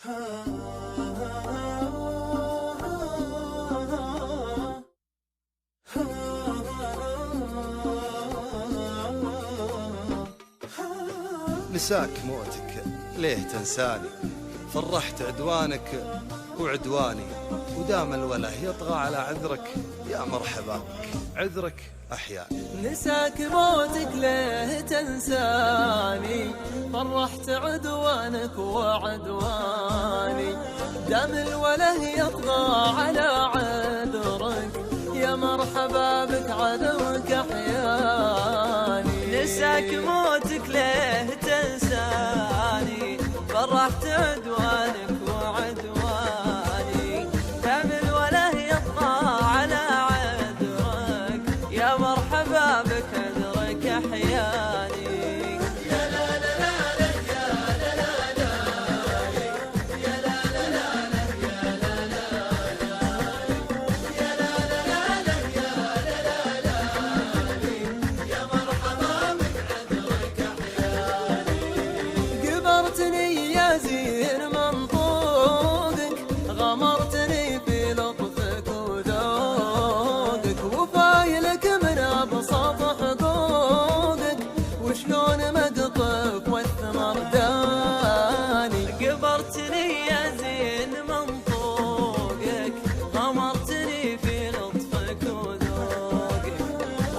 نساك موتك ليه تنساني، فرحت عدوانك وعدواني، ودام الوله يطغى على عذرك يا مرحبا بك عذرك أحياني. نساك موتك ليه تنساني، فرحت عدوانك وعدواني، دام الوله يطغى على عذرك يا مرحبا بك عذرك أحياني. نساك موتك ليه تنساني، فرحت عدوانك وعدواني، دام الوله يطغى على عذرك يا مرحبا بك عذرك أحياني. غمرتني يا زين منطوقك، غمرتني في لطفك وذوقك، وفايلك من أبسط حقوقك، وشلون مقطف والثمر داني. غمرتني يا زين منطوقك، غمرتني في لطفك وذوقك،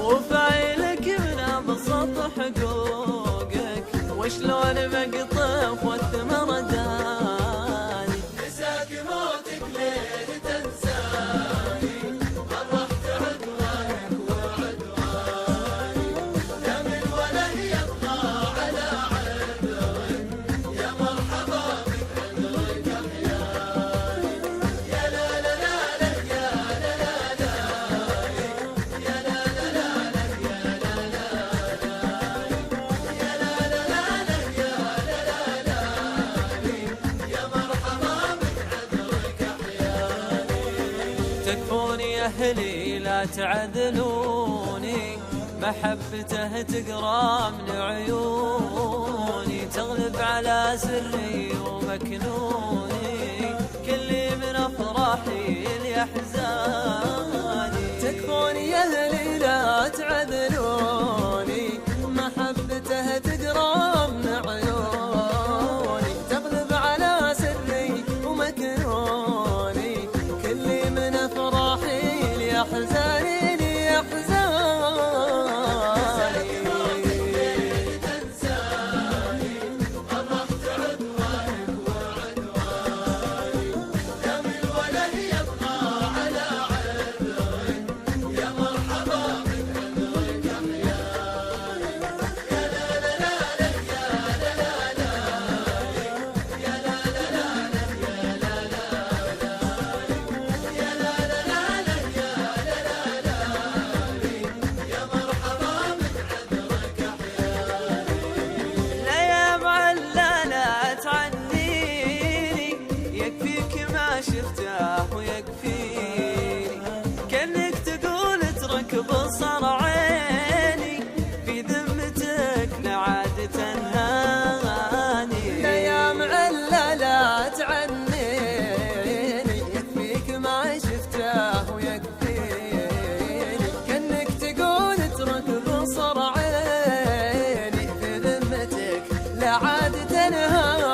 وفايلك من أبسط حقوقك، وشلون مقطف والثمر داني. نساك موتك ليه تنساني، فرحت عدوانك وعدواني، دام الوله يطغى على عذرك يا مرحبا بك عذرك أحياني. يا لا لا لا لا يا لا لا لا يا لا لا لا لا يا لا لا لا يا لا لا لا تكفوني أهلي لا تعذلوني، محبته تقرا من عيوني، تغلب على سري ومكنوني، كلي من أفراحي لأحزاني. تكفوني يا أهلي لا تعذلوني، محبته تقرا من عيوني، تغلب على سري ومكنوني، كلي من أفراحي لأحزاني لأحزاني. شفته ويكفيني، كأنك تقول اترك بصر عيني، في ذمتك لعاد تنهاني. يا معلة لا تعنيني، يكفيك ما شفته ويكفيني، كأنك تقول اترك بصر عيني، في ذمتك لعاد تنهاني.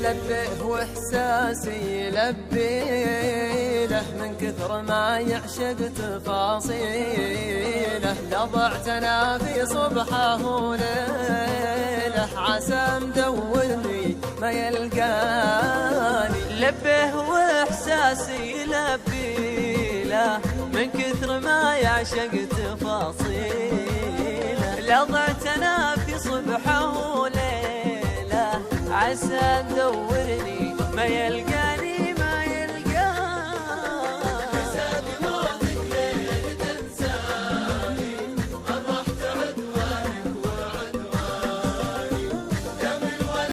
لبيه واحساسي لبي له، من كثر ما يعشق تفاصيله، لضعت انا في صبحه وليله، عسى مدورني ما يلقاني. لبيه واحساسي لبي له، من كثر ما يعشق تفاصيله، لضعت انا في صبحه وليله، عسى ندورني ما يلقى